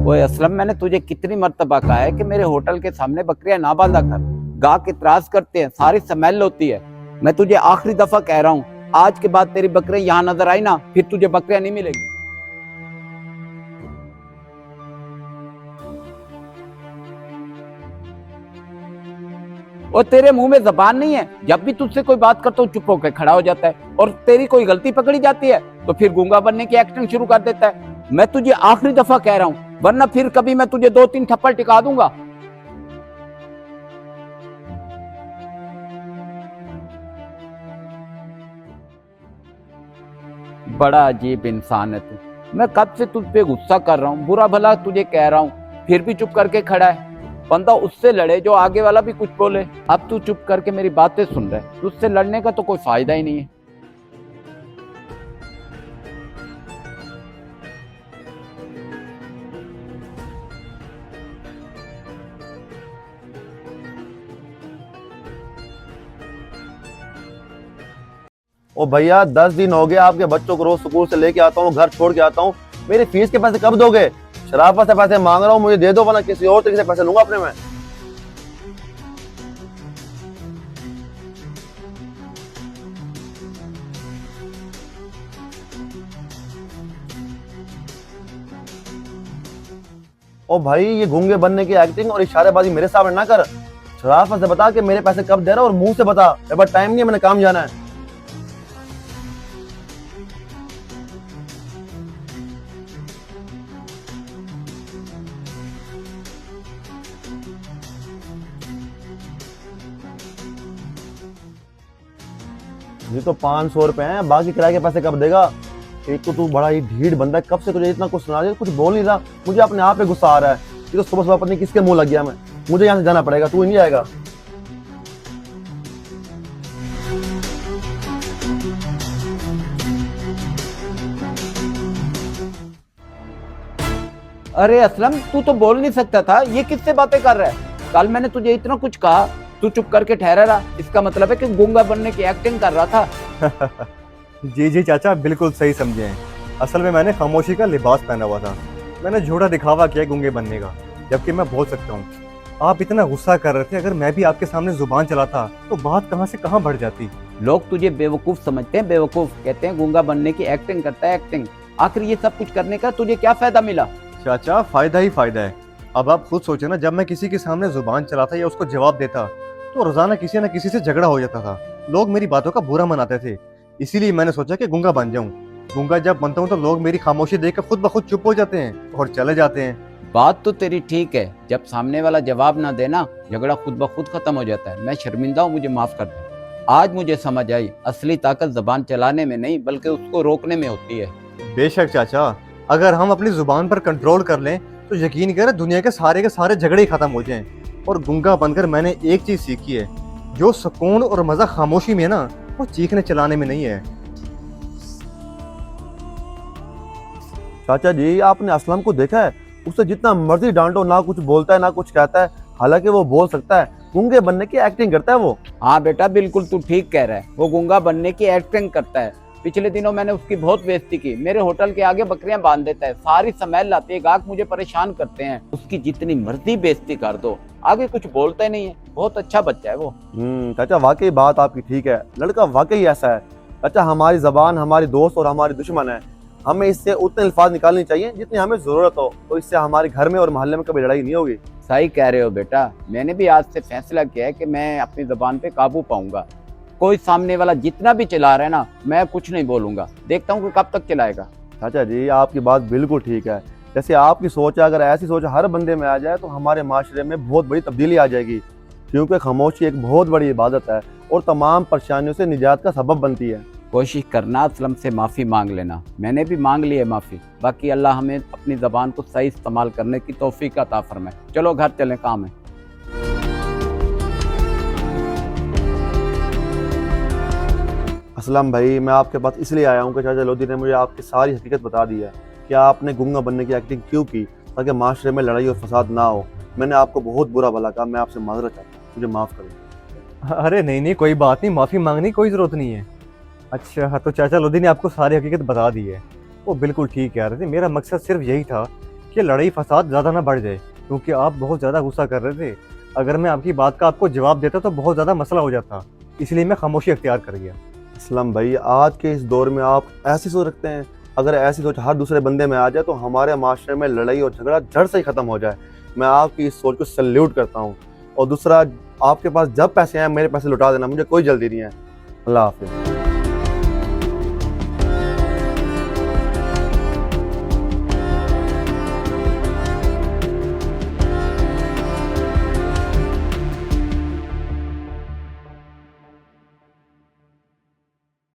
ओए असलम, मैंने तुझे कितनी मर्तबा कहा है कि मेरे होटल के सामने बकरियां ना बांधा कर। गाहक इतराज करते हैं, सारी स्मेल होती है। मैं तुझे आखिरी दफा कह रहा हूँ, आज के बाद तेरी बकरियां यहाँ नजर आई ना, फिर तुझे बकरियां नहीं मिलेगी। और तेरे मुंह में जबान नहीं है? जब भी तुझसे कोई बात करता हूँ चुप होकर खड़ा हो जाता है, और तेरी कोई गलती पकड़ी जाती है तो फिर गूंगा बनने की एक्टिंग शुरू कर देता है। मैं तुझे आखिरी दफा कह रहा हूँ, वरना फिर कभी मैं तुझे 2-3 थप्पड़ टिका दूंगा। बड़ा अजीब इंसान है तू। मैं कब से तुझ पे गुस्सा कर रहा हूँ, बुरा भला तुझे कह रहा हूँ, फिर भी चुप करके खड़ा है। बंदा उससे लड़े जो आगे वाला भी कुछ बोले। अब तू चुप करके मेरी बातें सुन रहा है, तुझसे लड़ने का तो कोई फायदा ही नहीं है। ओ भैया, 10 दिन हो गए आपके बच्चों को रोज स्कूल से लेके आता हूँ, घर छोड़ के आता हूँ। मेरी फीस के पैसे कब दोगे? शराफत से पैसे मांग रहा हूँ, मुझे दे दो, वरना किसी और तरीके से पैसे लूंगा अपने में। ओ भाई, ये गूंगे बनने की एक्टिंग और इशारेबाजी मेरे सामने ना कर। शराफत से बता कि मेरे पैसे कब दे रहा है, और मुंह से बता। मेरे पास टाइम नहीं है, मैंने काम जाना है। ये तो 500 रुपए हैं, बाकी किराए के पैसे कब देगा? एक तो तू बड़ा ही ढीठ बंदा है, कब से तुझे इतना कुछ सुना रही है, कुछ बोल नहीं रहा। मुझे अपने आप पे गुस्सा आ रहा है। ये तो सुबह सुबह पता नहीं किसके मुंह लग गया मैं। मुझे यहाँ से जाना पड़ेगा, तू ही नहीं आएगा। अरे असलम, तू तो बोल नहीं सकता था, ये किससे बातें कर रहा है? कल मैंने तुझे इतना कुछ कहा, तू चुप करके ठहरा रहा। इसका मतलब है कि गूंगा बनने की एक्टिंग कर रहा था। जी जी चाचा, बिल्कुल सही समझे हैं। असल में मैंने खामोशी का लिबास पहना हुआ था। मैंने झूठा दिखावा किया गूंगे बनने का, जबकि मैं बोल सकता हूँ। आप इतना गुस्सा कर रहे थे, अगर मैं भी आपके सामने जुबान चलाता तो बात कहाँ से कहाँ बढ़ जाती। लोग तुझे बेवकूफ समझते हैं, बेवकूफ कहते हैं। गूंगा बनने की एक्टिंग करता है, एक्टिंग। आखिर ये सब कुछ करने का तुझे क्या फायदा मिला? चाचा, फायदा ही फायदा है। अब आप खुद सोचे ना, जब मैं किसी के सामने जुबान चलाता या उसको जवाब देता तो रोजाना किसी न किसी से झगड़ा हो जाता था। लोग मेरी बातों का बुरा मनाते थे। इसीलिए मैंने सोचा कि गूंगा बन जाऊं। गूंगा जब बनता हूं तो लोग मेरी खामोशी देखकर खुद ब खुद चुप हो जाते हैं और चले जाते हैं। बात तो तेरी ठीक है, जब सामने वाला जवाब ना देना, झगड़ा खुद ब खुद खत्म हो जाता है। मैं शर्मिंदा हूँ, मुझे माफ कर दे। आज मुझे समझ आई, असली ताकत जबान चलाने में नहीं बल्कि उसको रोकने में होती है। बेशक चाचा, अगर हम अपनी जुबान पर कंट्रोल कर लें तो यकीन करें दुनिया के सारे झगड़े ही खत्म हो जाएं। और गूंगा बनकर मैंने एक चीज सीखी है, जो सुकून और मजा खामोशी में है ना, वो चीखने चलाने में नहीं है। चाचा जी, आपने असलम को देखा है? उसे जितना मर्जी डांटो, ना कुछ बोलता है ना कुछ कहता है। हालांकि वो बोल सकता है। गूंगे बनने की एक्टिंग करता है वो। हाँ बेटा, बिल्कुल तू ठीक कह रहा है, वो गूंगा बनने की एक्टिंग करता है। पिछले दिनों मैंने उसकी बहुत बेइज्जती की। मेरे होटल के आगे बकरियां बांध देता है, सारी स्मेल लाती है, गाहक मुझे परेशान करते हैं। उसकी जितनी मर्जी बेइज्जती कर दो, आगे कुछ बोलता ही नहीं है। बहुत अच्छा बच्चा है वो। चाचा, वाकई बात आपकी ठीक है। लड़का वाकई ऐसा है। चाचा, हमारी जबान हमारी दोस्त और हमारी दुश्मन है। हमें इससे उतने अल्फाज निकालनी चाहिए जितनी हमें जरूरत हो, तो इससे हमारे घर में और मोहल्ले में कभी लड़ाई नहीं होगी। सही कह रहे हो बेटा, मैंने भी आज से फैसला किया है कि मैं अपनी जबान पे काबू पाऊंगा। कोई सामने वाला जितना भी चला रहा है ना, मैं कुछ नहीं बोलूंगा। देखता हूँ कि कब तक चलाएगा। चाचा जी, आपकी बात बिल्कुल ठीक है। जैसे आपकी सोच है, अगर ऐसी सोच हर बंदे में आ जाए तो हमारे माशरे में बहुत बड़ी तब्दीली आ जाएगी। क्योंकि खामोशी एक बहुत बड़ी इबादत है और तमाम परेशानियों से निजात का सबब बनती है। कोशिश करना असलम से माफ़ी मांग लेना। मैंने भी मांग ली है माफ़ी। बाकी अल्लाह हमें अपनी ज़बान को सही इस्तेमाल करने की तौफीक अता फरमाए। चलो घर चलें, काम है। असलम भाई, मैं आपके पास इसलिए आया हूँ कि चाचा लोधी ने मुझे आपकी सारी हकीकत बता दी है कि आपने गूंगा बनने की एक्टिंग क्यों की, ताकि माशरे में लड़ाई और फसाद ना हो। मैंने आपको बहुत बुरा भला कहा, मैं आपसे माजरत चाहता हूँ, मुझे माफ़ करें। अरे नहीं नहीं, कोई बात नहीं, माफी मांगने की कोई जरूरत नहीं है। अच्छा हाँ, तो चाचा लोधी ने आपको सारी हकीकत बता दी है। वो बिल्कुल ठीक कह रहे थे। मेरा मकसद सिर्फ यही था कि लड़ाई फसाद ज़्यादा ना बढ़ जाए, क्योंकि आप बहुत ज़्यादा गुस्सा कर रहे थे। अगर मैं आपकी बात का आपको जवाब देता तो बहुत ज़्यादा मसला हो जाता, इसलिए मैं खामोशी अख्तियार कर गया। असलम भाई, आज के इस दौर में आप ऐसी सोच रखते हैं? अगर ऐसी सोच हर दूसरे बंदे में आ जाए तो हमारे माशरे में लड़ाई और झगड़ा जड़ से ही खत्म हो जाए। मैं आपकी इस सोच को सल्यूट करता हूँ। और दूसरा, आपके पास जब पैसे आए मेरे पैसे लौटा देना, मुझे कोई जल्दी नहीं है। अल्लाह हाफिज़।